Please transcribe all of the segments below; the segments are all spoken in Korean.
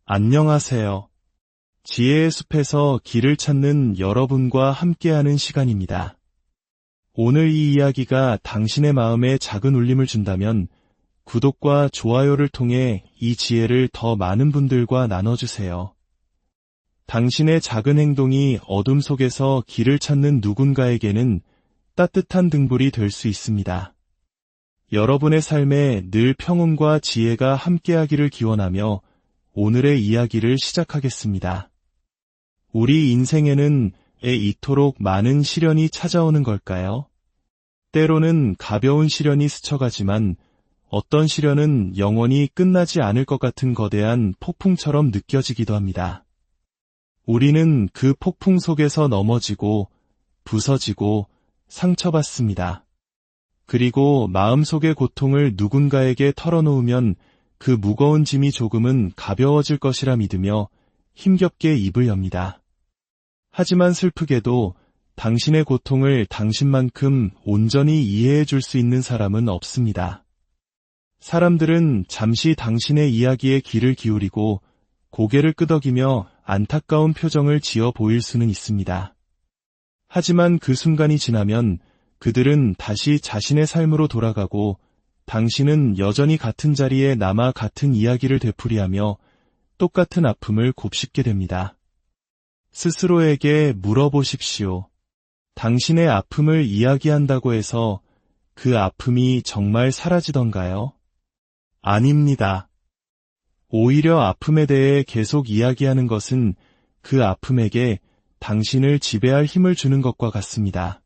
안녕하세요. 지혜의 숲에서 길을 찾는 여러분과 함께하는 시간입니다. 오늘 이 이야기가 당신의 마음에 작은 울림을 준다면 구독과 좋아요를 통해 이 지혜를 더 많은 분들과 나눠주세요. 당신의 작은 행동이 어둠 속에서 길을 찾는 누군가에게는 따뜻한 등불이 될 수 있습니다. 여러분의 삶에 늘 평온과 지혜가 함께하기를 기원하며 오늘의 이야기를 시작하겠습니다. 우리 인생에는 왜 이토록 많은 시련이 찾아오는 걸까요? 때로는 가벼운 시련이 스쳐가지만 어떤 시련은 영원히 끝나지 않을 것 같은 거대한 폭풍처럼 느껴지기도 합니다. 우리는 그 폭풍 속에서 넘어지고 부서지고 상처받습니다. 그리고 마음속의 고통을 누군가에게 털어놓으면 그 무거운 짐이 조금은 가벼워질 것이라 믿으며 힘겹게 입을 엽니다. 하지만 슬프게도 당신의 고통을 당신만큼 온전히 이해해 줄 수 있는 사람은 없습니다. 사람들은 잠시 당신의 이야기에 귀를 기울이고 고개를 끄덕이며 안타까운 표정을 지어 보일 수는 있습니다. 하지만 그 순간이 지나면 그들은 다시 자신의 삶으로 돌아가고 당신은 여전히 같은 자리에 남아 같은 이야기를 되풀이하며 똑같은 아픔을 곱씹게 됩니다. 스스로에게 물어보십시오. 당신의 아픔을 이야기한다고 해서 그 아픔이 정말 사라지던가요? 아닙니다. 오히려 아픔에 대해 계속 이야기하는 것은 그 아픔에게 당신을 지배할 힘을 주는 것과 같습니다.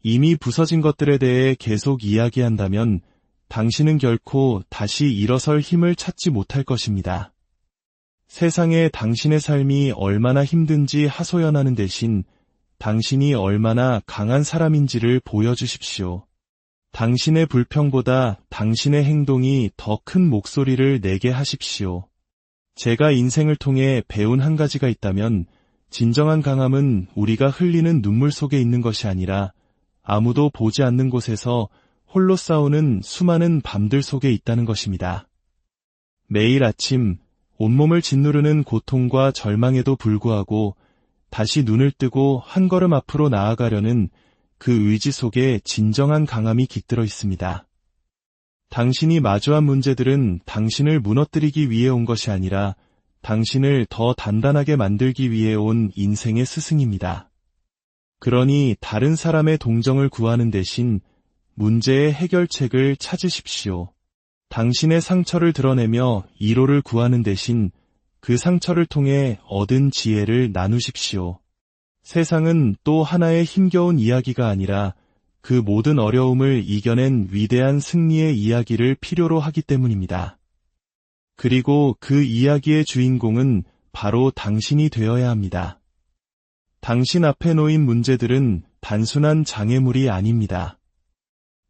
이미 부서진 것들에 대해 계속 이야기한다면 당신은 결코 다시 일어설 힘을 찾지 못할 것입니다. 세상에 당신의 삶이 얼마나 힘든지 하소연하는 대신 당신이 얼마나 강한 사람인지를 보여주십시오. 당신의 불평보다 당신의 행동이 더 큰 목소리를 내게 하십시오. 제가 인생을 통해 배운 한 가지가 있다면 진정한 강함은 우리가 흘리는 눈물 속에 있는 것이 아니라 아무도 보지 않는 곳에서 홀로 싸우는 수많은 밤들 속에 있다는 것입니다. 매일 아침 온몸을 짓누르는 고통과 절망에도 불구하고 다시 눈을 뜨고 한 걸음 앞으로 나아가려는 그 의지 속에 진정한 강함이 깃들어 있습니다. 당신이 마주한 문제들은 당신을 무너뜨리기 위해 온 것이 아니라 당신을 더 단단하게 만들기 위해 온 인생의 스승입니다. 그러니 다른 사람의 동정을 구하는 대신 문제의 해결책을 찾으십시오. 당신의 상처를 드러내며 위로를 구하는 대신 그 상처를 통해 얻은 지혜를 나누십시오. 세상은 또 하나의 힘겨운 이야기가 아니라 그 모든 어려움을 이겨낸 위대한 승리의 이야기를 필요로 하기 때문입니다. 그리고 그 이야기의 주인공은 바로 당신이 되어야 합니다. 당신 앞에 놓인 문제들은 단순한 장애물이 아닙니다.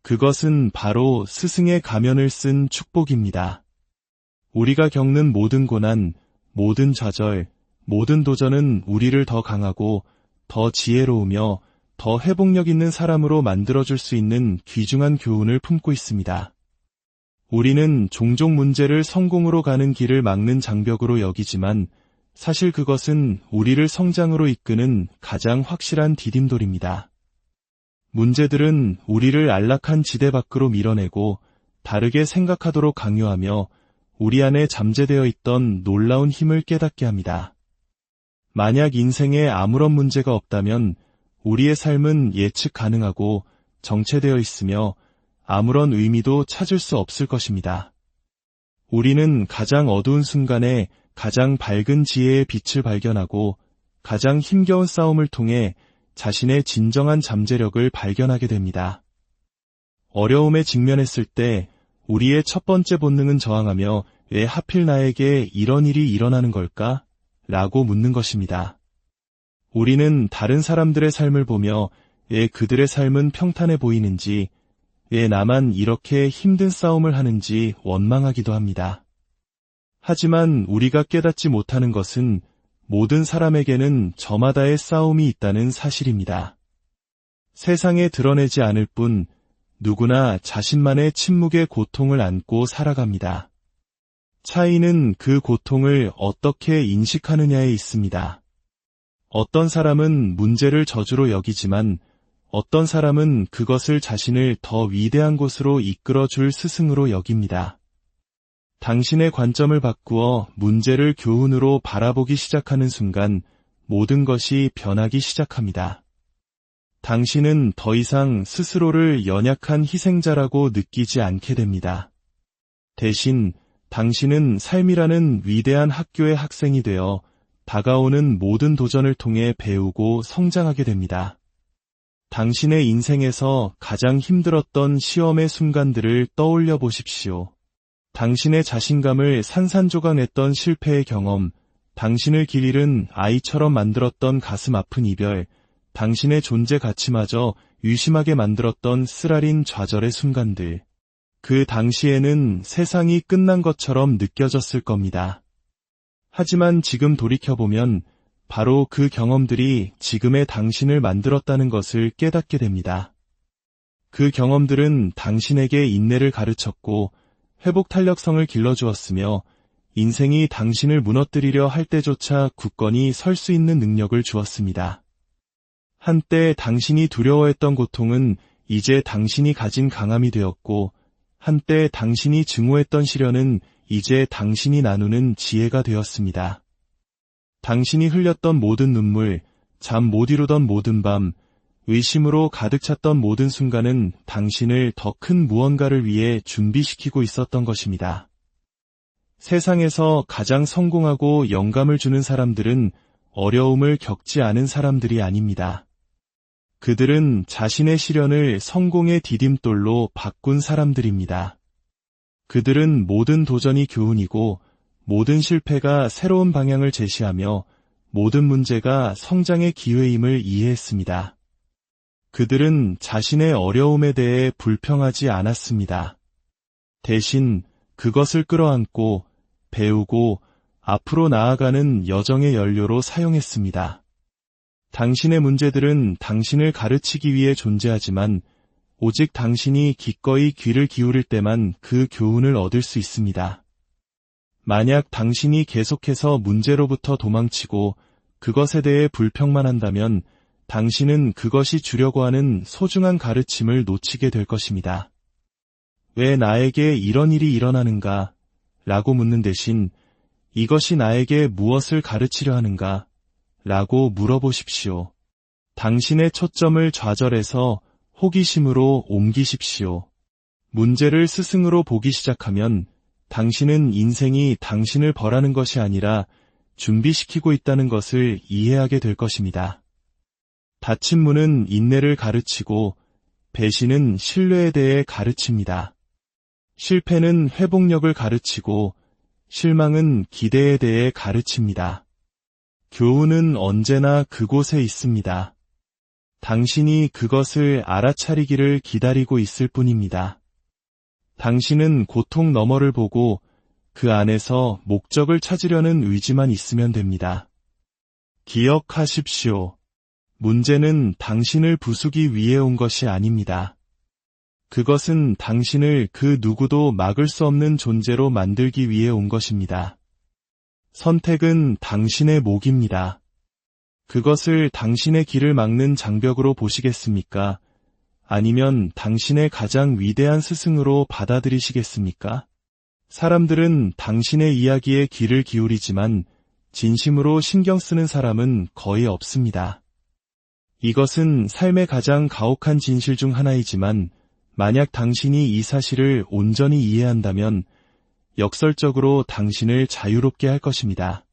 그것은 바로 스승의 가면을 쓴 축복입니다. 우리가 겪는 모든 고난, 모든 좌절, 모든 도전은 우리를 더 강하고 더 지혜로우며 더 회복력 있는 사람으로 만들어줄 수 있는 귀중한 교훈을 품고 있습니다. 우리는 종종 문제를 성공으로 가는 길을 막는 장벽으로 여기지만 사실 그것은 우리를 성장으로 이끄는 가장 확실한 디딤돌입니다. 문제들은 우리를 안락한 지대 밖으로 밀어내고 다르게 생각하도록 강요하며 우리 안에 잠재되어 있던 놀라운 힘을 깨닫게 합니다. 만약 인생에 아무런 문제가 없다면 우리의 삶은 예측 가능하고 정체되어 있으며 아무런 의미도 찾을 수 없을 것입니다. 우리는 가장 어두운 순간에 가장 밝은 지혜의 빛을 발견하고 가장 힘겨운 싸움을 통해 자신의 진정한 잠재력을 발견하게 됩니다. 어려움에 직면했을 때 우리의 첫 번째 본능은 저항하며 왜 하필 나에게 이런 일이 일어나는 걸까? 라고 묻는 것입니다. 우리는 다른 사람들의 삶을 보며 왜 그들의 삶은 평탄해 보이는지, 왜 나만 이렇게 힘든 싸움을 하는지 원망하기도 합니다. 하지만 우리가 깨닫지 못하는 것은 모든 사람에게는 저마다의 싸움이 있다는 사실입니다. 세상에 드러내지 않을 뿐 누구나 자신만의 침묵의 고통을 안고 살아갑니다. 차이는 그 고통을 어떻게 인식하느냐에 있습니다. 어떤 사람은 문제를 저주로 여기지만 어떤 사람은 그것을 자신을 더 위대한 곳으로 이끌어줄 스승으로 여깁니다. 당신의 관점을 바꾸어 문제를 교훈으로 바라보기 시작하는 순간 모든 것이 변하기 시작합니다. 당신은 더 이상 스스로를 연약한 희생자라고 느끼지 않게 됩니다. 대신 당신은 삶이라는 위대한 학교의 학생이 되어 다가오는 모든 도전을 통해 배우고 성장하게 됩니다. 당신의 인생에서 가장 힘들었던 시험의 순간들을 떠올려 보십시오. 당신의 자신감을 산산조각냈던 실패의 경험, 당신을 길 잃은 아이처럼 만들었던 가슴 아픈 이별, 당신의 존재 가치마저 유심하게 만들었던 쓰라린 좌절의 순간들. 그 당시에는 세상이 끝난 것처럼 느껴졌을 겁니다. 하지만 지금 돌이켜보면 바로 그 경험들이 지금의 당신을 만들었다는 것을 깨닫게 됩니다. 그 경험들은 당신에게 인내를 가르쳤고 회복 탄력성을 길러주었으며 인생이 당신을 무너뜨리려 할 때조차 굳건히 설 수 있는 능력을 주었습니다. 한때 당신이 두려워했던 고통은 이제 당신이 가진 강함이 되었고 한때 당신이 증오했던 시련은 이제 당신이 나누는 지혜가 되었습니다. 당신이 흘렸던 모든 눈물, 잠 못 이루던 모든 밤, 의심으로 가득 찼던 모든 순간은 당신을 더 큰 무언가를 위해 준비시키고 있었던 것입니다. 세상에서 가장 성공하고 영감을 주는 사람들은 어려움을 겪지 않은 사람들이 아닙니다. 그들은 자신의 시련을 성공의 디딤돌로 바꾼 사람들입니다. 그들은 모든 도전이 교훈이고 모든 실패가 새로운 방향을 제시하며 모든 문제가 성장의 기회임을 이해했습니다. 그들은 자신의 어려움에 대해 불평하지 않았습니다. 대신 그것을 끌어안고 배우고 앞으로 나아가는 여정의 연료로 사용했습니다. 당신의 문제들은 당신을 가르치기 위해 존재하지만 오직 당신이 기꺼이 귀를 기울일 때만 그 교훈을 얻을 수 있습니다. 만약 당신이 계속해서 문제로부터 도망치고 그것에 대해 불평만 한다면 당신은 그것이 주려고 하는 소중한 가르침을 놓치게 될 것입니다. 왜 나에게 이런 일이 일어나는가? 라고 묻는 대신 이것이 나에게 무엇을 가르치려 하는가? 라고 물어보십시오. 당신의 초점을 좌절에서 호기심으로 옮기십시오. 문제를 스승으로 보기 시작하면 당신은 인생이 당신을 벌하는 것이 아니라 준비시키고 있다는 것을 이해하게 될 것입니다. 닫힌 문은 인내를 가르치고 배신은 신뢰에 대해 가르칩니다. 실패는 회복력을 가르치고 실망은 기대에 대해 가르칩니다. 교훈은 언제나 그곳에 있습니다. 당신이 그것을 알아차리기를 기다리고 있을 뿐입니다. 당신은 고통 너머를 보고 그 안에서 목적을 찾으려는 의지만 있으면 됩니다. 기억하십시오. 문제는 당신을 부수기 위해 온 것이 아닙니다. 그것은 당신을 그 누구도 막을 수 없는 존재로 만들기 위해 온 것입니다. 선택은 당신의 몫입니다. 그것을 당신의 길을 막는 장벽으로 보시겠습니까? 아니면 당신의 가장 위대한 스승으로 받아들이시겠습니까? 사람들은 당신의 이야기에 귀를 기울이지만 진심으로 신경 쓰는 사람은 거의 없습니다. 이것은 삶의 가장 가혹한 진실 중 하나이지만 만약 당신이 이 사실을 온전히 이해한다면 역설적으로 당신을 자유롭게 할 것입니다.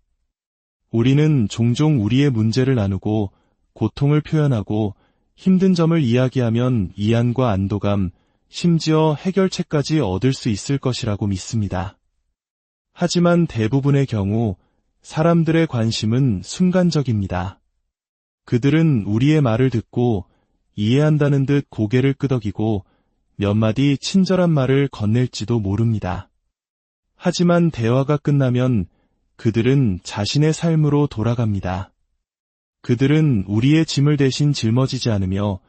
우리는 종종 우리의 문제를 나누고 고통을 표현하고 힘든 점을 이야기하면 이안과 안도감, 심지어 해결책까지 얻을 수 있을 것이라고 믿습니다. 하지만 대부분의 경우 사람들의 관심은 순간적입니다. 그들은 우리의 말을 듣고 이해한다는 듯 고개를 끄덕이고 몇 마디 친절한 말을 건넬지도 모릅니다. 하지만 대화가 끝나면 그들은 자신의 삶으로 돌아갑니다. 그들은 우리의 짐을 대신 짊어지지 않으며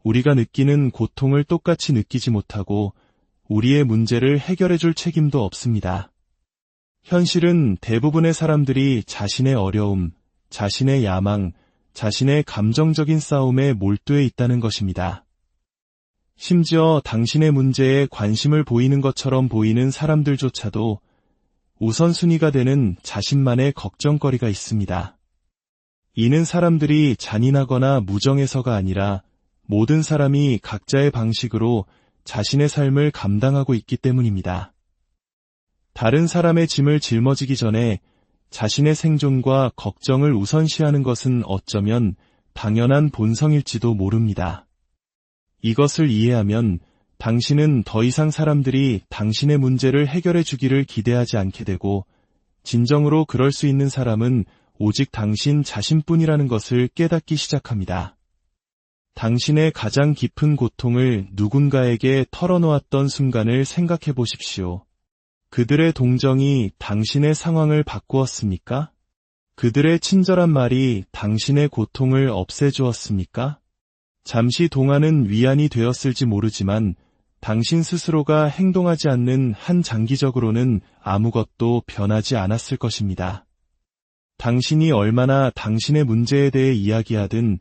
우리가 느끼는 고통을 똑같이 느끼지 못하고 우리의 문제를 해결해 줄 책임도 없습니다. 현실은 대부분의 사람들이 자신의 어려움, 자신의 야망, 자신의 감정적인 싸움에 몰두해 있다는 것입니다. 심지어 당신의 문제에 관심을 보이는 것처럼 보이는 사람들조차도 우선순위가 되는 자신만의 걱정거리가 있습니다. 이는 사람들이 잔인하거나 무정해서가 아니라 모든 사람이 각자의 방식으로 자신의 삶을 감당하고 있기 때문입니다. 다른 사람의 짐을 짊어지기 전에 자신의 생존과 걱정을 우선시하는 것은 어쩌면 당연한 본성일지도 모릅니다. 이것을 이해하면 당신은 더 이상 사람들이 당신의 문제를 해결해 주기를 기대하지 않게 되고, 진정으로 그럴 수 있는 사람은 오직 당신 자신뿐이라는 것을 깨닫기 시작합니다. 당신의 가장 깊은 고통을 누군가에게 털어놓았던 순간을 생각해 보십시오. 그들의 동정이 당신의 상황을 바꾸었습니까? 그들의 친절한 말이 당신의 고통을 없애주었습니까? 잠시 동안은 위안이 되었을지 모르지만 당신 스스로가 행동하지 않는 한 장기적으로는 아무것도 변하지 않았을 것입니다. 당신이 얼마나 당신의 문제에 대해 이야기하든,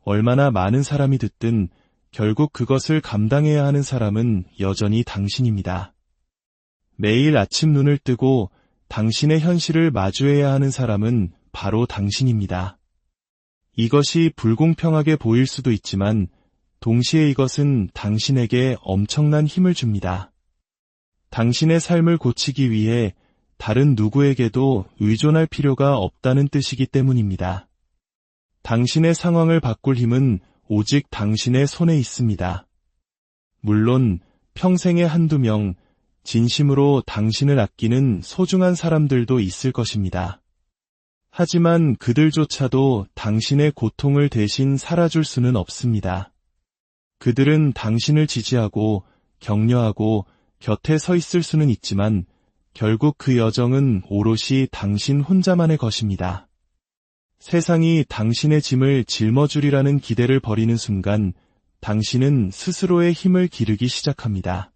얼마나 많은 사람이 듣든 결국 그것을 감당해야 하는 사람은 여전히 당신입니다. 매일 아침 눈을 뜨고 당신의 현실을 마주해야 하는 사람은 바로 당신입니다. 이것이 불공평하게 보일 수도 있지만 동시에 이것은 당신에게 엄청난 힘을 줍니다. 당신의 삶을 고치기 위해 다른 누구에게도 의존할 필요가 없다는 뜻이기 때문입니다. 당신의 상황을 바꿀 힘은 오직 당신의 손에 있습니다. 물론 평생에 한두 명 진심으로 당신을 아끼는 소중한 사람들도 있을 것입니다. 하지만 그들조차도 당신의 고통을 대신 살아줄 수는 없습니다. 그들은 당신을 지지하고 격려하고 곁에 서 있을 수는 있지만 결국 그 여정은 오롯이 당신 혼자만의 것입니다. 세상이 당신의 짐을 짊어주리라는 기대를 버리는 순간 당신은 스스로의 힘을 기르기 시작합니다.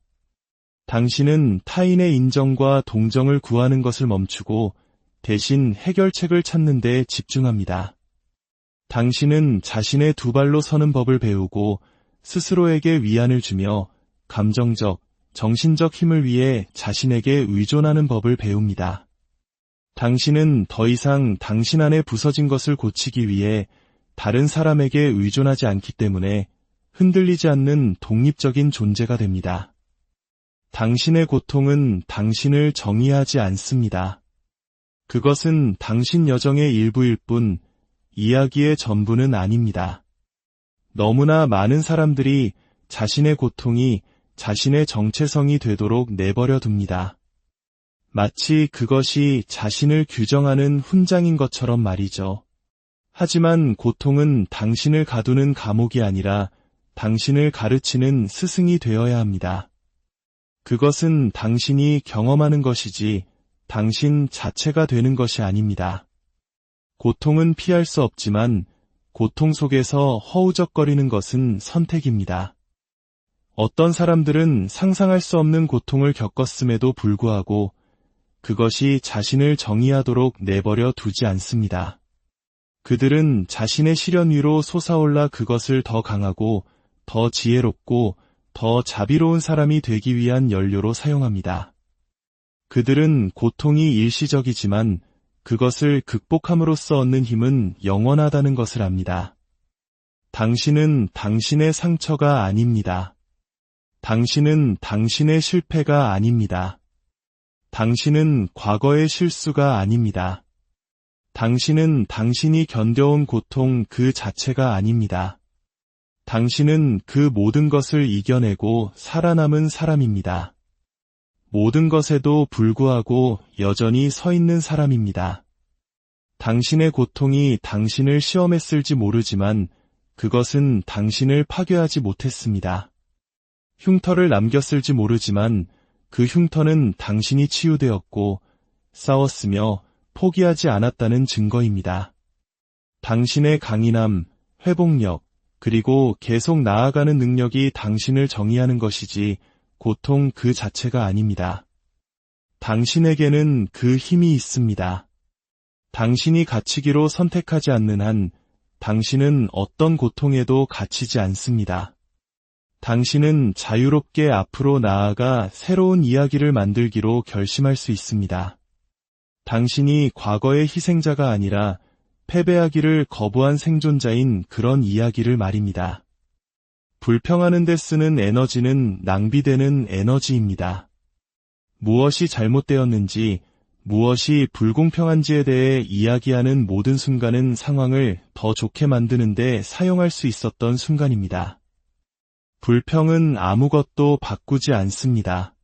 당신은 타인의 인정과 동정을 구하는 것을 멈추고 대신 해결책을 찾는 데 집중합니다. 당신은 자신의 두 발로 서는 법을 배우고 스스로에게 위안을 주며 감정적, 정신적 힘을 위해 자신에게 의존하는 법을 배웁니다. 당신은 더 이상 당신 안에 부서진 것을 고치기 위해 다른 사람에게 의존하지 않기 때문에 흔들리지 않는 독립적인 존재가 됩니다. 당신의 고통은 당신을 정의하지 않습니다. 그것은 당신 여정의 일부일 뿐 이야기의 전부는 아닙니다. 너무나 많은 사람들이 자신의 고통이 자신의 정체성이 되도록 내버려 둡니다. 마치 그것이 자신을 규정하는 훈장인 것처럼 말이죠. 하지만 고통은 당신을 가두는 감옥이 아니라 당신을 가르치는 스승이 되어야 합니다. 그것은 당신이 경험하는 것이지 당신 자체가 되는 것이 아닙니다. 고통은 피할 수 없지만 고통 속에서 허우적거리는 것은 선택입니다. 어떤 사람들은 상상할 수 없는 고통을 겪었음에도 불구하고 그것이 자신을 정의하도록 내버려 두지 않습니다. 그들은 자신의 시련 위로 솟아올라 그것을 더 강하고 더 지혜롭고 더 자비로운 사람이 되기 위한 연료로 사용합니다. 그들은 고통이 일시적이지만 그것을 극복함으로써 얻는 힘은 영원하다는 것을 압니다. 당신은 당신의 상처가 아닙니다. 당신은 당신의 실패가 아닙니다. 당신은 과거의 실수가 아닙니다. 당신은 당신이 견뎌온 고통 그 자체가 아닙니다. 당신은 그 모든 것을 이겨내고 살아남은 사람입니다. 모든 것에도 불구하고 여전히 서 있는 사람입니다. 당신의 고통이 당신을 시험했을지 모르지만 그것은 당신을 파괴하지 못했습니다. 흉터를 남겼을지 모르지만 그 흉터는 당신이 치유되었고 싸웠으며 포기하지 않았다는 증거입니다. 당신의 강인함, 회복력, 그리고 계속 나아가는 능력이 당신을 정의하는 것이지 고통 그 자체가 아닙니다. 당신에게는 그 힘이 있습니다. 당신이 갇히기로 선택하지 않는 한 당신은 어떤 고통에도 갇히지 않습니다. 당신은 자유롭게 앞으로 나아가 새로운 이야기를 만들기로 결심할 수 있습니다. 당신이 과거의 희생자가 아니라 패배하기를 거부한 생존자인 그런 이야기를 말입니다. 불평하는 데 쓰는 에너지는 낭비되는 에너지입니다. 무엇이 잘못되었는지, 무엇이 불공평한지에 대해 이야기하는 모든 순간은 상황을 더 좋게 만드는 데 사용할 수 있었던 순간입니다. 불평은 아무것도 바꾸지 않습니다.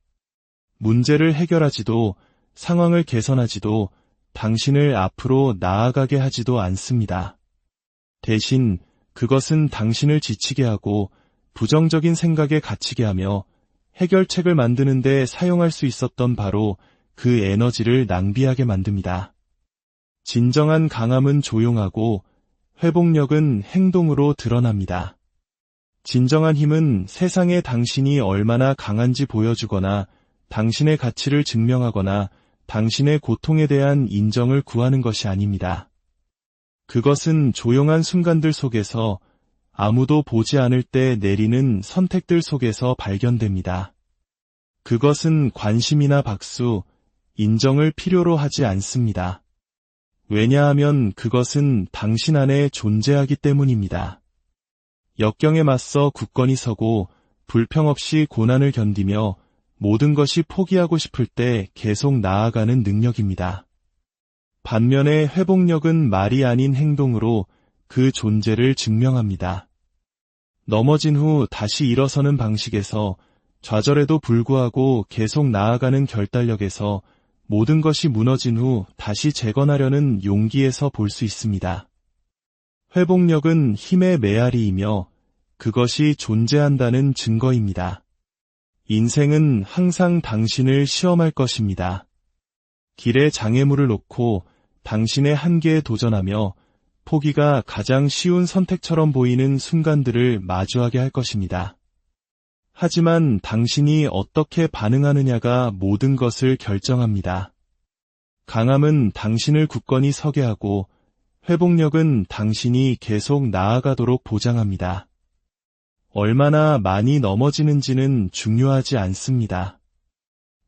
문제를 해결하지도, 상황을 개선하지도, 당신을 앞으로 나아가게 하지도 않습니다. 대신 그것은 당신을 지치게 하고 부정적인 생각에 갇히게 하며 해결책을 만드는 데 사용할 수 있었던 바로 그 에너지를 낭비하게 만듭니다. 진정한 강함은 조용하고 회복력은 행동으로 드러납니다. 진정한 힘은 세상에 당신이 얼마나 강한지 보여주거나 당신의 가치를 증명하거나 당신의 고통에 대한 인정을 구하는 것이 아닙니다. 그것은 조용한 순간들 속에서 아무도 보지 않을 때 내리는 선택들 속에서 발견됩니다. 그것은 관심이나 박수, 인정을 필요로 하지 않습니다. 왜냐하면 그것은 당신 안에 존재하기 때문입니다. 역경에 맞서 굳건히 서고 불평 없이 고난을 견디며 모든 것이 포기하고 싶을 때 계속 나아가는 능력입니다. 반면에 회복력은 말이 아닌 행동으로 그 존재를 증명합니다. 넘어진 후 다시 일어서는 방식에서, 좌절에도 불구하고 계속 나아가는 결단력에서, 모든 것이 무너진 후 다시 재건하려는 용기에서 볼 수 있습니다. 회복력은 힘의 메아리이며 그것이 존재한다는 증거입니다. 인생은 항상 당신을 시험할 것입니다. 길에 장애물을 놓고 당신의 한계에 도전하며 포기가 가장 쉬운 선택처럼 보이는 순간들을 마주하게 할 것입니다. 하지만 당신이 어떻게 반응하느냐가 모든 것을 결정합니다. 강함은 당신을 굳건히 서게 하고 회복력은 당신이 계속 나아가도록 보장합니다. 얼마나 많이 넘어지는지는 중요하지 않습니다.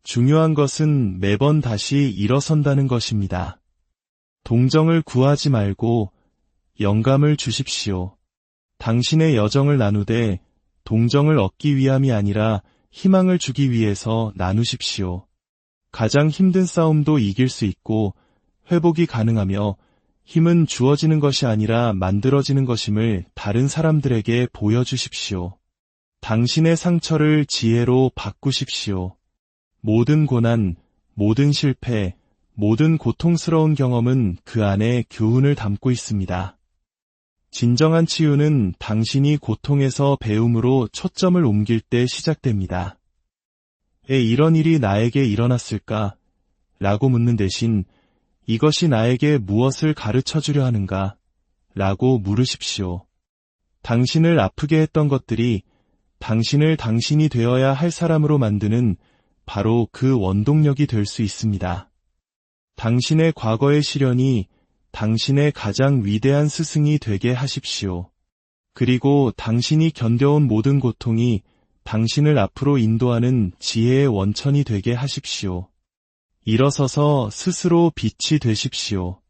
중요한 것은 매번 다시 일어선다는 것입니다. 동정을 구하지 말고 영감을 주십시오. 당신의 여정을 나누되 동정을 얻기 위함이 아니라 희망을 주기 위해서 나누십시오. 가장 힘든 싸움도 이길 수 있고 회복이 가능하며 힘은 주어지는 것이 아니라 만들어지는 것임을 다른 사람들에게 보여주십시오. 당신의 상처를 지혜로 바꾸십시오. 모든 고난, 모든 실패, 모든 고통스러운 경험은 그 안에 교훈을 담고 있습니다. 진정한 치유는 당신이 고통에서 배움으로 초점을 옮길 때 시작됩니다. 왜 이런 일이 나에게 일어났을까? 라고 묻는 대신 이것이 나에게 무엇을 가르쳐 주려 하는가? 라고 물으십시오. 당신을 아프게 했던 것들이 당신을 당신이 되어야 할 사람으로 만드는 바로 그 원동력이 될 수 있습니다. 당신의 과거의 시련이 당신의 가장 위대한 스승이 되게 하십시오. 그리고 당신이 견뎌온 모든 고통이 당신을 앞으로 인도하는 지혜의 원천이 되게 하십시오. 일어서서 스스로 빛이 되십시오.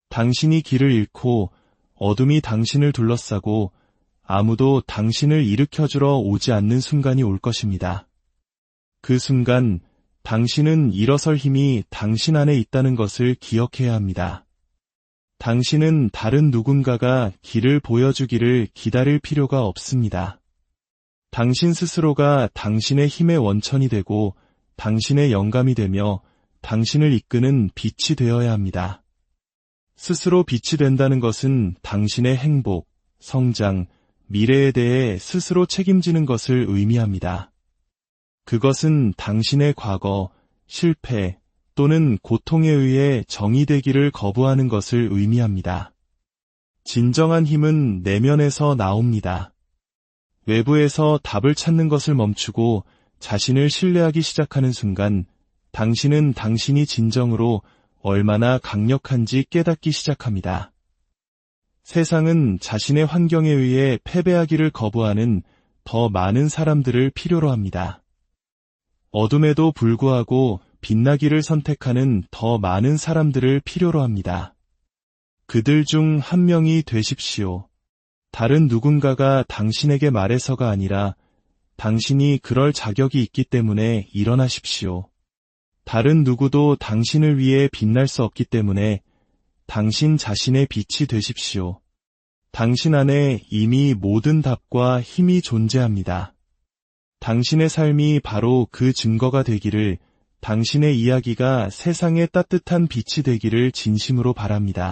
당신이 길을 잃고 어둠이 당신을 둘러싸고 아무도 당신을 일으켜주러 오지 않는 순간이 올 것입니다. 그 순간 당신은 일어설 힘이 당신 안에 있다는 것을 기억해야 합니다. 당신은 다른 누군가가 길을 보여주기를 기다릴 필요가 없습니다. 당신 스스로가 당신의 힘의 원천이 되고 당신의 영감이 되며 당신을 이끄는 빛이 되어야 합니다. 스스로 빛이 된다는 것은 당신의 행복, 성장, 미래에 대해 스스로 책임지는 것을 의미합니다. 그것은 당신의 과거, 실패 또는 고통에 의해 정의되기를 거부하는 것을 의미합니다. 진정한 힘은 내면에서 나옵니다. 외부에서 답을 찾는 것을 멈추고 자신을 신뢰하기 시작하는 순간 당신은 당신이 진정으로 얼마나 강력한지 깨닫기 시작합니다. 세상은 자신의 환경에 의해 패배하기를 거부하는 더 많은 사람들을 필요로 합니다. 어둠에도 불구하고 빛나기를 선택하는 더 많은 사람들을 필요로 합니다. 그들 중 한 명이 되십시오. 다른 누군가가 당신에게 말해서가 아니라 당신이 그럴 자격이 있기 때문에 일어나십시오. 다른 누구도 당신을 위해 빛날 수 없기 때문에 당신 자신의 빛이 되십시오. 당신 안에 이미 모든 답과 힘이 존재합니다. 당신의 삶이 바로 그 증거가 되기를, 당신의 이야기가 세상에 따뜻한 빛이 되기를 진심으로 바랍니다.